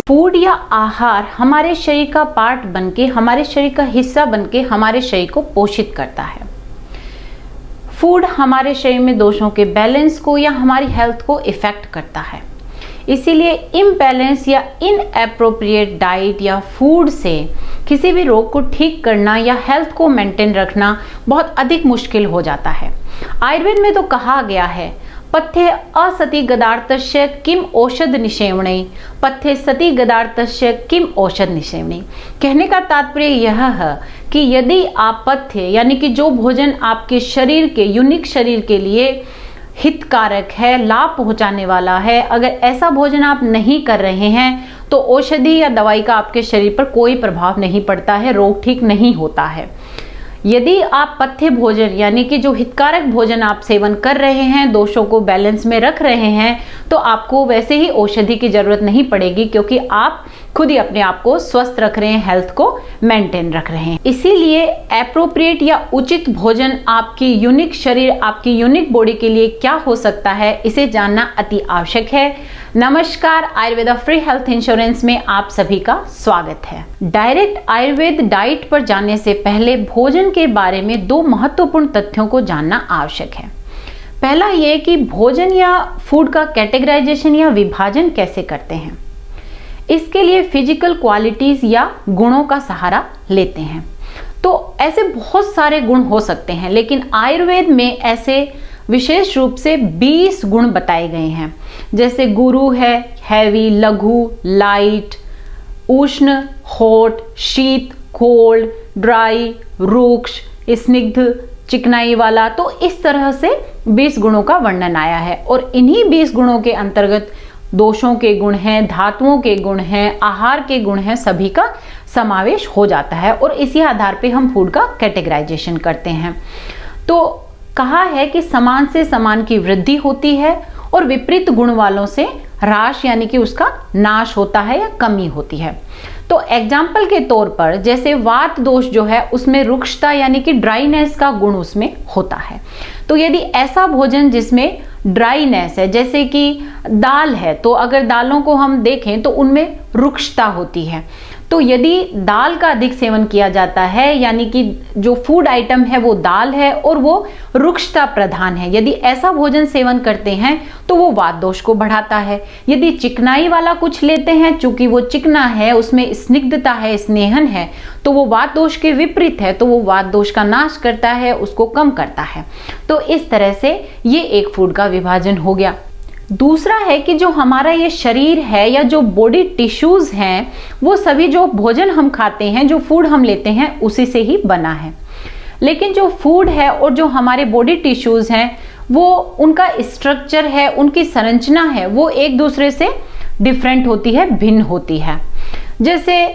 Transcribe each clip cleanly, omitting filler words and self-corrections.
Food या आहार हमारे शरीर का पार्ट बनके, हमारे शरीर का हिस्सा बनके हमारे शरीर को पोषित करता है। फूड हमारे शरीर में दोषों के बैलेंस को या हमारी हेल्थ को इफेक्ट करता है। इसीलिए इम्बैलेंस या इनएप्रोप्रिएट डाइट या फूड से किसी भी रोग को ठीक करना या हेल्थ को मेंटेन रखना बहुत अधिक मुश्किल हो जाता है। आयुर्वेद में तो कहा गया है, पथ्ये असति गदार्थस्य किम औषध निषेवणे, पथ्ये सति गदार्थस्य किम औषध निषेवणे। कहने का तात्पर्य यह है कि यदि आप पथ्य यानी कि जो भोजन आपके शरीर के यूनिक शरीर के लिए हितकारक है, लाभ पहुंचाने वाला है, अगर ऐसा भोजन आप नहीं कर रहे हैं तो औषधि या दवाई का आपके शरीर पर कोई प्रभाव नहीं पड़ता है, रोग ठीक नहीं होता है। यदि आप पथ्य भोजन यानी कि जो हितकारक भोजन आप सेवन कर रहे हैं, दोषों को बैलेंस में रख रहे हैं, तो आपको वैसे ही औषधि की जरूरत नहीं पड़ेगी, क्योंकि आप खुद ही अपने आप को स्वस्थ रख रहे हैं, हेल्थ को मेंटेन रख रहे हैं। इसीलिए एप्रोप्रिएट या उचित भोजन आपकी यूनिक शरीर, आपकी यूनिक बॉडी के लिए क्या हो सकता है, इसे जानना अति आवश्यक है। नमस्कार, आयुर्वेदा फ्री हेल्थ इंश्योरेंस में आप सभी का स्वागत है। डायरेक्ट आयुर्वेद डाइट पर जाने से पहले भोजन के बारे में दो महत्वपूर्ण तथ्यों को जानना आवश्यक है। पहला ये कि भोजन या फूड का कैटेगराइजेशन या विभाजन कैसे करते हैं। इसके लिए फिजिकल क्वालिटीज या गुणों का सहारा लेते हैं। तो ऐसे बहुत सारे गुण हो सकते हैं, लेकिन आयुर्वेद में ऐसे विशेष रूप से 20 गुण बताए गए हैं। जैसे गुरु है हैवी, लघु, लाइट, उष्ण, हॉट, शीत, कोल्ड, ड्राई, रुक्ष, स्निग्ध, चिकनाई वाला। तो इस तरह से 20 गुणों का वर्णन आया है और इन्हीं 20 गुणों के अंतर्गत दोषों के गुण हैं, धातुओं के गुण हैं, आहार के गुण हैं, सभी का समावेश हो जाता है और इसी आधार पे हम फूड का कैटेगराइजेशन करते हैं। तो कहा है कि समान से समान की वृद्धि होती है और विपरीत गुण वालों से ह्रास यानी कि उसका नाश होता है या कमी होती है। तो एग्जाम्पल के तौर पर जैसे वात दोष जो है उसमें रुक्षता यानी कि ड्राईनेस का गुण उसमें होता है। तो यदि ऐसा भोजन जिसमें ड्राईनेस है, जैसे कि दाल है, तो अगर दालों को हम देखें तो उनमें रुक्षता होती है। तो यदि दाल का अधिक सेवन किया जाता है यानी कि जो फूड आइटम है वो दाल है और वो रुक्षता प्रधान है, यदि ऐसा भोजन सेवन करते हैं तो वो वात दोष को बढ़ाता है। यदि चिकनाई वाला कुछ लेते हैं, चूंकि वो चिकना है, उसमें स्निग्धता है, स्नेहन है, तो वो वात दोष के विपरीत है, तो वो वात दोष का नाश करता है, उसको कम करता है। तो इस तरह से ये एक फूड का विभाजन हो गया। दूसरा है कि जो हमारा ये शरीर है या जो बॉडी टिश्यूज हैं, वो सभी जो भोजन हम खाते हैं, जो फूड हम लेते हैं, उसी से ही बना है। लेकिन जो फूड है और जो हमारे बॉडी टिश्यूज हैं, वो उनका स्ट्रक्चर है, उनकी संरचना है, वो एक दूसरे से डिफरेंट होती है, भिन्न होती है। जैसे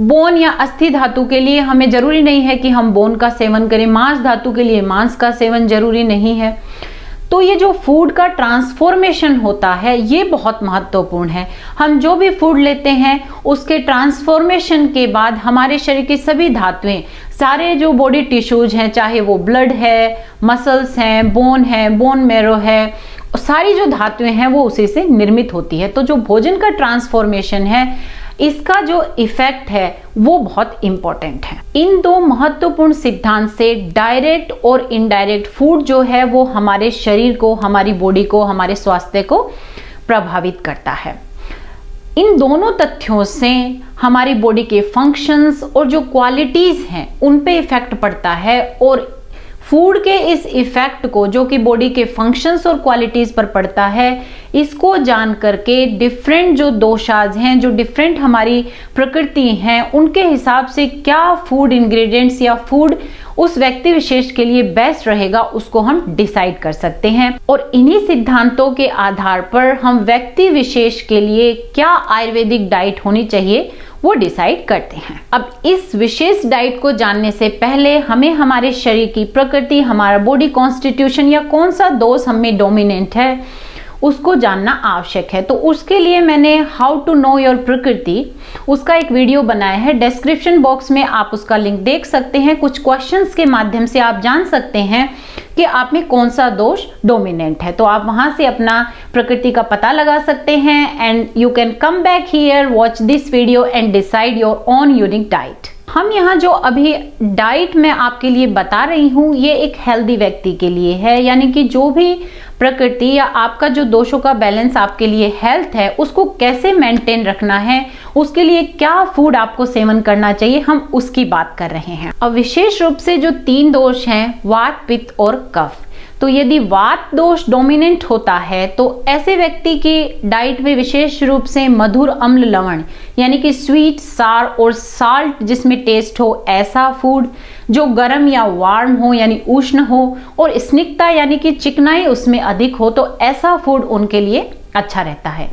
बोन या अस्थि धातु के लिए हमें जरूरी नहीं है कि हम बोन का सेवन करें, मांस धातु के लिए मांस का सेवन जरूरी नहीं है। तो ये जो फूड का ट्रांसफॉर्मेशन होता है ये बहुत महत्वपूर्ण है। हम जो भी फूड लेते हैं उसके ट्रांसफॉर्मेशन के बाद हमारे शरीर की सभी धातुएं, सारे जो बॉडी टिश्यूज हैं, चाहे वो ब्लड है, मसल्स हैं, बोन मैरो है, सारी जो धातुएं हैं वो उसी से निर्मित होती है। तो जो भोजन का ट्रांसफॉर्मेशन है, इसका जो इफेक्ट है वो बहुत इंपॉर्टेंट है। इन दो महत्वपूर्ण सिद्धांत से डायरेक्ट और इनडायरेक्ट फूड जो है वो हमारे शरीर को, हमारी बॉडी को, हमारे स्वास्थ्य को प्रभावित करता है। इन दोनों तथ्यों से हमारी बॉडी के फंक्शंस और जो क्वालिटीज हैं उन पे इफेक्ट पड़ता है और फूड के इस इफेक्ट को, जो कि बॉडी के फंक्शंस और क्वालिटीज पर पड़ता है, इसको जान करके डिफरेंट जो दोषाज हैं, जो डिफरेंट हमारी प्रकृति हैं, उनके हिसाब से क्या फूड इंग्रेडिएंट्स या फूड उस व्यक्ति विशेष के लिए बेस्ट रहेगा, उसको हम डिसाइड कर सकते हैं। और इन्हीं सिद्धांतों के आधार पर हम व्यक्ति विशेष के लिए क्या आयुर्वेदिक डाइट होनी चाहिए वो डिसाइड करते हैं। अब इस विशेष डाइट को जानने से पहले हमें हमारे शरीर की प्रकृति, हमारा बॉडी कॉन्स्टिट्यूशन या कौन सा दोष हमें डोमिनेंट है उसको जानना आवश्यक है। तो उसके लिए मैंने हाउ टू नो योर प्रकृति उसका एक वीडियो बनाया है। डिस्क्रिप्शन बॉक्स में आप उसका लिंक देख सकते हैं। कुछ क्वेश्चंस के माध्यम से आप जान सकते हैं कि आप में कौन सा दोष डोमिनेंट है। तो आप वहां से अपना प्रकृति का पता लगा सकते हैं and you can come back here, watch this video and decide your own unique diet. हम यहाँ जो अभी डाइट में आपके लिए बता रही हूँ ये एक हेल्दी व्यक्ति के लिए है, यानी कि जो भी प्रकृति या आपका जो दोषों का बैलेंस आपके लिए हेल्थ है उसको कैसे मेंटेन रखना है, उसके लिए क्या फूड आपको सेवन करना चाहिए, हम उसकी बात कर रहे हैं। अब विशेष रूप से जो 3 दोष हैं, वात, पित्त और कफ, तो यदि वात दोष डोमिनेंट होता है तो ऐसे व्यक्ति की डाइट में विशेष रूप से मधुर अम्ल लवण यानी कि स्वीट, सार और साल्ट जिसमें टेस्ट हो ऐसा फूड, जो गर्म या वार्म हो यानी उष्ण हो और स्निग्धता यानी कि चिकनाई उसमें अधिक हो, तो ऐसा फूड उनके लिए अच्छा रहता है।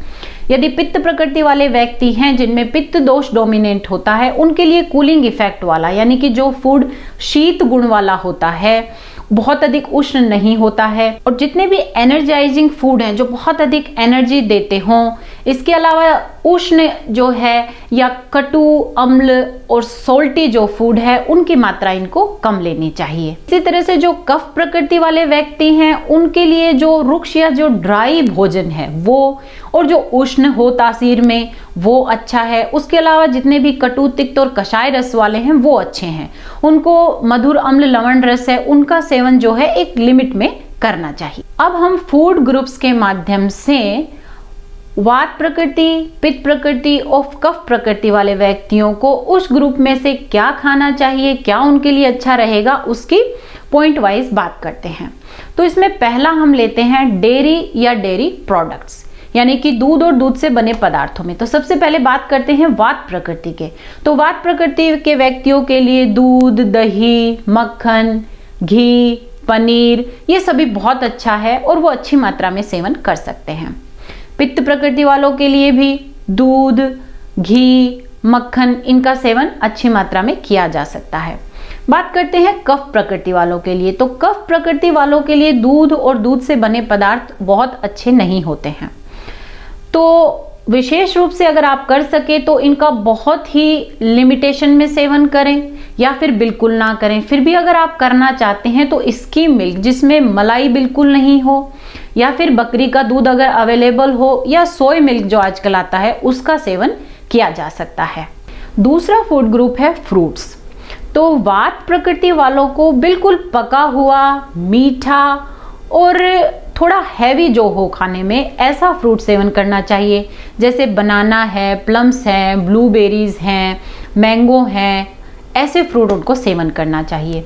यदि पित्त प्रकृति वाले व्यक्ति हैं जिनमें पित्त दोष डोमिनेंट होता है, उनके लिए कूलिंग इफेक्ट वाला यानी कि जो फूड शीत गुण वाला होता है, बहुत अधिक उष्ण नहीं होता है, और जितने भी एनर्जाइजिंग फूड हैं जो बहुत अधिक एनर्जी देते हों, इसके अलावा उष्ण जो है या कटु, अम्ल और सोल्टी जो फूड है उनकी मात्रा इनको कम लेनी चाहिए। इसी तरह से जो कफ प्रकृति वाले व्यक्ति हैं उनके लिए जो रुक्ष या जो ड्राई भोजन है वो, और जो उष्ण हो तासीर में वो अच्छा है। उसके अलावा जितने भी कटु, तिक्त और कषाय रस वाले हैं वो अच्छे हैं। उनको मधुर अम्ल लवण रस है उनका सेवन जो है एक लिमिट में करना चाहिए। अब हम फूड ग्रुप्स के माध्यम से वात प्रकृति, पित्त प्रकृति और कफ प्रकृति वाले व्यक्तियों को उस ग्रुप में से क्या खाना चाहिए, क्या उनके लिए अच्छा रहेगा, उसकी पॉइंट वाइज बात करते हैं। तो इसमें पहला हम लेते हैं डेयरी या डेयरी प्रोडक्ट्स यानी कि दूध और दूध से बने पदार्थों में। तो सबसे पहले बात करते हैं वात प्रकृति के। तो वात प्रकृति के व्यक्तियों के लिए दूध, दही, मक्खन, घी, पनीर ये सभी बहुत अच्छा है और वो अच्छी मात्रा में सेवन कर सकते हैं। पित्त प्रकृति वालों के लिए भी दूध, घी, मक्खन इनका सेवन अच्छी मात्रा में किया जा सकता है। बात करते हैं कफ प्रकृति वालों के लिए। तो कफ प्रकृति वालों के लिए दूध और दूध से बने पदार्थ बहुत अच्छे नहीं होते हैं। तो विशेष रूप से अगर आप कर सके तो इनका बहुत ही लिमिटेशन में सेवन करें या फिर बिल्कुल ना करें। फिर भी अगर आप करना चाहते हैं तो स्किम मिल्क जिसमें मलाई बिल्कुल नहीं हो, या फिर बकरी का दूध अगर अवेलेबल हो, या सोय मिल्क जो आजकल आता है उसका सेवन किया जा सकता है। दूसरा फूड ग्रुप है फ्रूट्स। तो वात प्रकृति वालों को बिल्कुल पका हुआ, मीठा और थोड़ा हैवी जो हो खाने में ऐसा फ्रूट सेवन करना चाहिए, जैसे बनाना है, प्लम्स हैं, ब्लूबेरीज हैं, मैंगो हैं, ऐसे फ्रूट उनको सेवन करना चाहिए।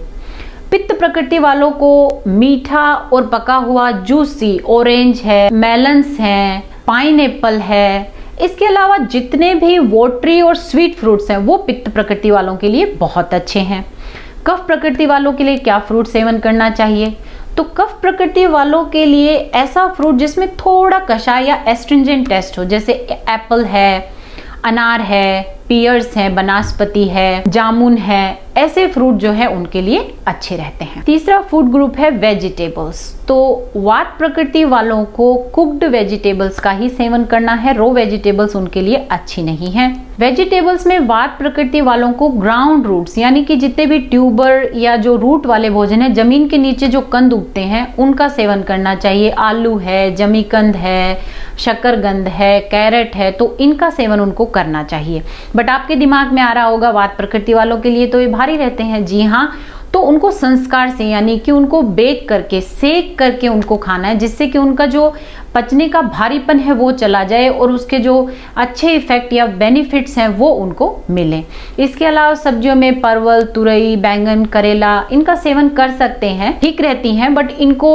पित्त प्रकृति वालों को मीठा और पका हुआ जूसी ऑरेंज है, मेलन्स हैं, पाइनएप्पल है, इसके अलावा जितने भी वोटरी और स्वीट फ्रूट्स हैं वो पित्त प्रकृति वालों के लिए बहुत अच्छे हैं। कफ प्रकृति वालों के लिए क्या फ्रूट सेवन करना चाहिए? तो कफ प्रकृति वालों के लिए ऐसा फ्रूट जिसमें थोड़ा कषाय या एस्ट्रिंजेंट टेस्ट हो, जैसे एप्पल है, अनार है, पियर्स है, बनास्पति है, जामुन है, ऐसे फ्रूट जो है उनके लिए अच्छे रहते हैं। तीसरा फूड ग्रुप है वेजिटेबल्स। तो वात प्रकृति वालों को कुक्ड वेजिटेबल्स का ही सेवन करना है, रो वेजिटेबल्स उनके लिए अच्छी नहीं है। वेजिटेबल्स में वात प्रकृति वालों को ग्राउंड रूट्स यानी कि जितने भी ट्यूबर या जो रूट वाले भोजन है, जमीन के नीचे जो कंद उगते हैं उनका सेवन करना चाहिए। आलू है, जमीकंद है, शकरकंद है, कैरेट है, तो इनका सेवन उनको करना चाहिए। बट आपके दिमाग में आ रहा होगा वात प्रकृति वालों के लिए तो ये भारी रहते हैं। जी हाँ, तो उनको संस्कार से यानी कि उनको बेक करके, सेक करके उनको खाना है, जिससे कि उनका जो पचने का भारीपन है वो चला जाए और उसके जो अच्छे इफेक्ट या बेनिफिट्स हैं वो उनको मिले। इसके अलावा सब्जियों में परवल, तुरई, बैंगन, करेला इनका सेवन कर सकते हैं, ठीक रहती हैं, बट इनको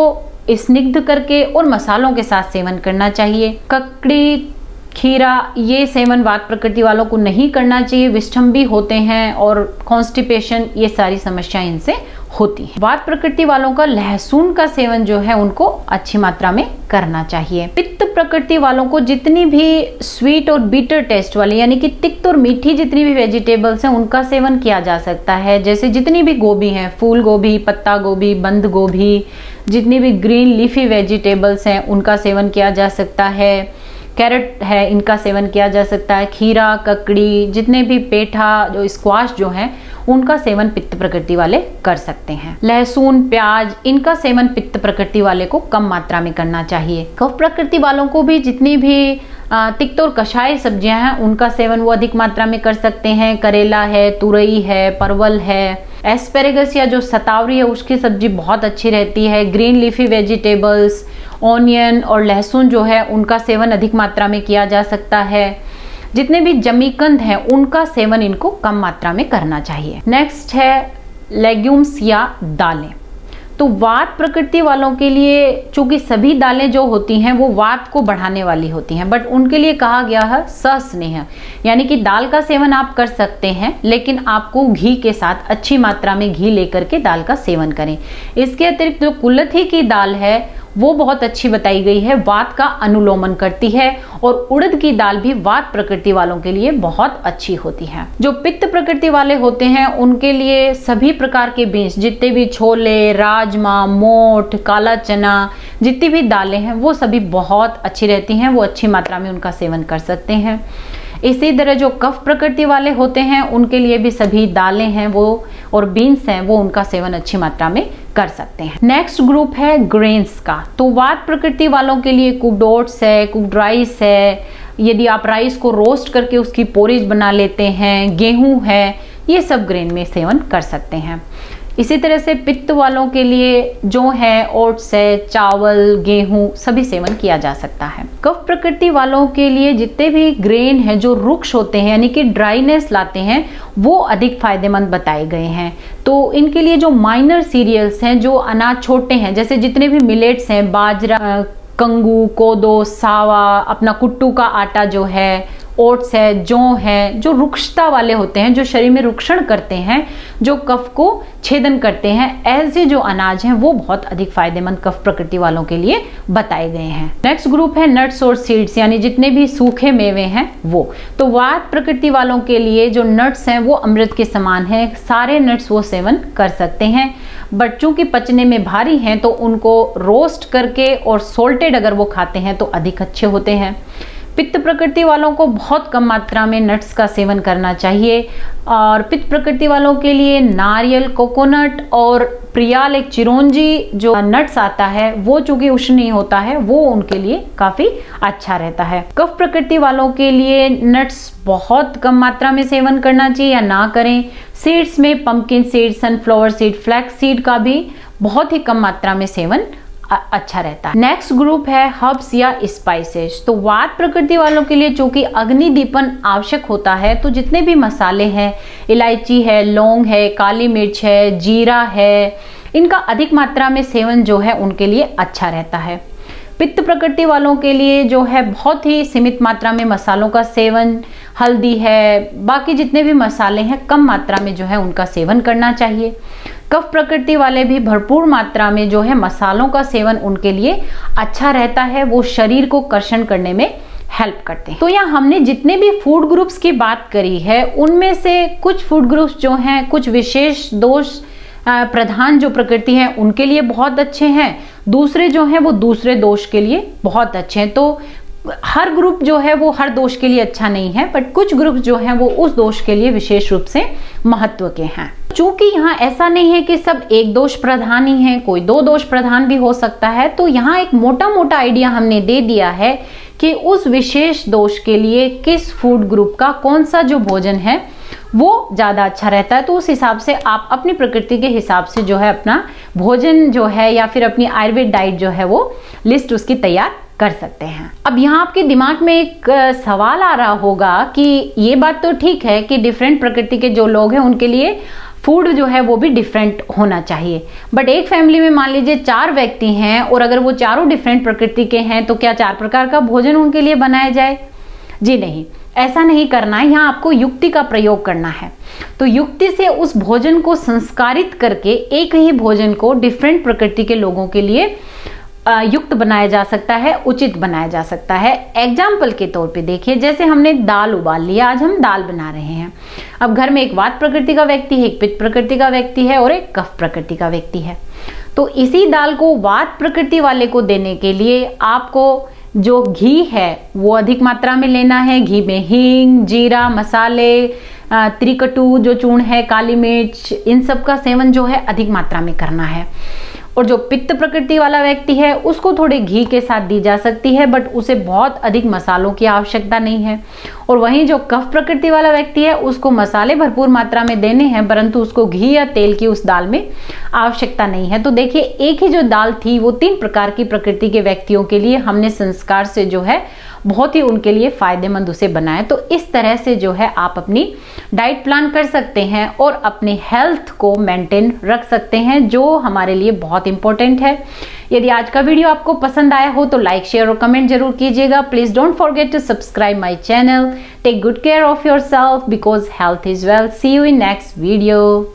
स्निग्ध करके और मसालों के साथ सेवन करना चाहिए। ककड़ी, खीरा ये सेवन वात प्रकृति वालों को नहीं करना चाहिए, विषम होते हैं और कॉन्स्टिपेशन ये सारी समस्याएं इनसे होती हैं। वात प्रकृति वालों का लहसुन का सेवन जो है उनको अच्छी मात्रा में करना चाहिए। पित्त प्रकृति वालों को जितनी भी स्वीट और बीटर टेस्ट वाली यानी कि तिक्त और मीठी जितनी भी वेजिटेबल्स हैं उनका सेवन किया जा सकता है, जैसे जितनी भी गोभी हैं, फूल गोभी, पत्ता गोभी, बंद गोभी, जितनी भी ग्रीन लीफी वेजिटेबल्स हैं उनका सेवन किया जा सकता है। कैरेट है, इनका सेवन किया जा सकता है। खीरा, ककड़ी, जितने भी पेठा, जो स्क्वाश जो हैं उनका सेवन पित्त प्रकृति वाले कर सकते हैं। लहसुन, प्याज, इनका सेवन पित्त प्रकृति वाले को कम मात्रा में करना चाहिए। कफ प्रकृति वालों को भी जितनी भी तिक्त और कषाय सब्जियां हैं उनका सेवन वो अधिक मात्रा में कर सकते हैं। करेला है, तुरई है, परवल है, एस्पेरेगस या जो सतावरी है उसकी सब्जी बहुत अच्छी रहती है। ग्रीन लीफी वेजिटेबल्स, ऑनियन और लहसुन जो है उनका सेवन अधिक मात्रा में किया जा सकता है। जितने भी जमीकंद हैं उनका सेवन इनको कम मात्रा में करना चाहिए। नेक्स्ट है लेग्यूम्स या दालें। तो वात प्रकृति वालों के लिए चूंकि सभी दालें जो होती हैं वो वात को बढ़ाने वाली होती हैं, बट उनके लिए कहा गया है सस्नेह, यानी कि दाल का सेवन आप कर सकते हैं लेकिन आपको घी के साथ अच्छी मात्रा में घी लेकर के दाल का सेवन करें। इसके अतिरिक्त जो कुल्थी की दाल है वो बहुत अच्छी बताई गई है, वात का अनुलोमन करती है। और उड़द की दाल भी वात प्रकृति वालों के लिए बहुत अच्छी होती है। जो पित्त प्रकृति वाले होते हैं उनके लिए सभी प्रकार के बीन्स, जितने भी छोले, राजमा, मोठ, काला चना, जितनी भी दालें हैं वो सभी बहुत अच्छी रहती हैं, वो अच्छी मात्रा में उनका सेवन कर सकते हैं। इसी तरह जो कफ प्रकृति वाले होते हैं उनके लिए भी सभी दालें हैं वो और बीन्स हैं वो उनका सेवन अच्छी मात्रा में कर सकते हैं। नेक्स्ट ग्रुप है ग्रेन्स का। तो वात प्रकृति वालों के लिए कुक्ड ओट्स है, कुक्ड राइस है, यदि आप राइस को रोस्ट करके उसकी पोरिज बना लेते हैं, गेहूं है, ये सब ग्रेन में सेवन कर सकते हैं। इसी तरह से पित्त वालों के लिए जो है ओट्स है, चावल, गेहूं सभी सेवन किया जा सकता है। कफ प्रकृति वालों के लिए जितने भी ग्रेन है जो रुक्ष होते हैं यानी कि ड्राइनेस लाते हैं वो अधिक फायदेमंद बताए गए हैं। तो इनके लिए जो माइनर सीरियल्स हैं, जो अनाज छोटे हैं, जैसे जितने भी मिलेट्स हैं, बाजरा, कंगू, कोदो, सावा, अपना कुट्टू का आटा जो है, ओट्स है, जौ है, जो रुक्षता वाले होते हैं, जो शरीर में रुक्षण करते हैं, जो कफ को छेदन करते हैं, ऐसे जो अनाज हैं वो बहुत अधिक फायदेमंद कफ प्रकृति वालों के लिए बताए गए हैं। नेक्स्ट ग्रुप है नट्स और सीड्स, यानी जितने भी सूखे मेवे हैं वो। तो वात प्रकृति वालों के लिए जो नट्स हैं वो अमृत के समान है, सारे नट्स वो सेवन कर सकते हैं, बट चूंकि पचने में भारी हैं तो उनको रोस्ट करके और सोल्टेड अगर वो खाते हैं तो अधिक अच्छे होते हैं। पित्त प्रकृति वालों को बहुत कम मात्रा में नट्स का सेवन करना चाहिए। और पित्त प्रकृति वालों के लिए नारियल, कोकोनट और प्रियाल, एक चिरौंजी जो नट्स आता है वो चूंकि उष्ण नहीं होता है वो उनके लिए काफी अच्छा रहता है। कफ प्रकृति वालों के लिए नट्स बहुत कम मात्रा में सेवन करना चाहिए या ना करें। सीड्स में pumpkin seed, sunflower seed, flax seed का भी बहुत ही कम मात्रा में सेवन अच्छा रहता है। नेक्स्ट ग्रुप है हर्ब्स या स्पाइसेस। तो वात प्रकृति वालों के लिए चूंकि अग्नि दीपन आवश्यक होता है तो जितने भी मसाले हैं, इलायची है, लौंग है, काली मिर्च है, जीरा है, इनका अधिक मात्रा में सेवन जो है उनके लिए अच्छा रहता है। पित्त प्रकृति वालों के लिए जो है बहुत ही सीमित मात्रा में मसालों का सेवन, हल्दी है, बाकी जितने भी मसाले हैं कम मात्रा में जो है उनका सेवन करना चाहिए। कफ प्रकृति वाले भी भरपूर मात्रा में जो है मसालों का सेवन उनके लिए अच्छा रहता है, वो शरीर को कर्षण करने में हेल्प करते हैं। तो यहाँ हमने जितने भी फूड ग्रुप्स की बात करी है उनमें से कुछ फूड ग्रुप्स जो हैं कुछ विशेष दोष प्रधान जो प्रकृति है उनके लिए बहुत अच्छे हैं, दूसरे जो हैं वो दूसरे दोष के लिए बहुत अच्छे हैं। तो हर ग्रुप जो है वो हर दोष के लिए अच्छा नहीं है, बट कुछ ग्रुप जो हैं वो उस दोष के लिए विशेष रूप से महत्व के हैं। चूंकि यहाँ ऐसा नहीं है कि सब एक दोष प्रधान ही है, कोई दो दोष प्रधान भी हो सकता है, तो यहाँ एक मोटा मोटा आइडिया हमने दे दिया है कि उस विशेष दोष के लिए किस फूड ग्रुप का कौन सा जो भोजन है वो ज्यादा अच्छा रहता है। तो उस हिसाब से आप अपनी प्रकृति के हिसाब से जो है अपना भोजन जो है या फिर अपनी आयुर्वेद डाइट जो है वो लिस्ट उसकी तैयार कर सकते हैं। अब यहाँ आपके दिमाग में एक सवाल आ रहा होगा कि ये बात तो ठीक है कि डिफरेंट प्रकृति के जो लोग हैं उनके लिए फूड जो है वो भी डिफरेंट होना चाहिए, बट एक फैमिली में मान लीजिए 4 व्यक्ति हैं और अगर वो चारों डिफरेंट प्रकृति के हैं तो क्या 4 प्रकार का भोजन उनके लिए बनाया जाए? जी नहीं, ऐसा नहीं करना है। यहाँ आपको युक्ति का प्रयोग करना है। तो युक्ति से उस भोजन को संस्कारित करके एक ही भोजन को डिफरेंट प्रकृति के लोगों के लिए युक्त बनाया जा सकता है, उचित बनाया जा सकता है। एग्जाम्पल के तौर पे देखिए, जैसे हमने दाल उबाल लिया, आज हम दाल बना रहे हैं। अब घर में एक वात प्रकृति का व्यक्ति है, एक पित्त प्रकृति का व्यक्ति है और एक कफ प्रकृति का व्यक्ति है। तो इसी दाल को वात प्रकृति वाले को देने के लिए आपको जो घी है वो अधिक मात्रा में लेना है। घी में हींग, जीरा, मसाले, त्रिकटु जो चूर्ण है, काली मिर्च, इन सब का सेवन जो है अधिक मात्रा में करना है। और जो पित्त प्रकृति वाला व्यक्ति है उसको थोड़े घी के साथ दी जा सकती है, बट उसे बहुत अधिक मसालों की आवश्यकता नहीं है। और वहीं जो कफ प्रकृति वाला व्यक्ति है उसको मसाले भरपूर मात्रा में देने हैं, परंतु उसको घी या तेल की उस दाल में आवश्यकता नहीं है। तो देखिए, एक ही जो दाल थी वो 3 प्रकार की प्रकृति के व्यक्तियों के लिए हमने संस्कार से जो है बहुत ही उनके लिए फायदेमंद उसे बनाए। तो इस तरह से जो है आप अपनी डाइट प्लान कर सकते हैं और अपने हेल्थ को मेंटेन रख सकते हैं, जो हमारे लिए बहुत इंपॉर्टेंट है। यदि आज का वीडियो आपको पसंद आया हो तो लाइक, शेयर और कमेंट जरूर कीजिएगा। Please don't forget to subscribe my channel. Take good care of yourself because health is wealth. See you in next video.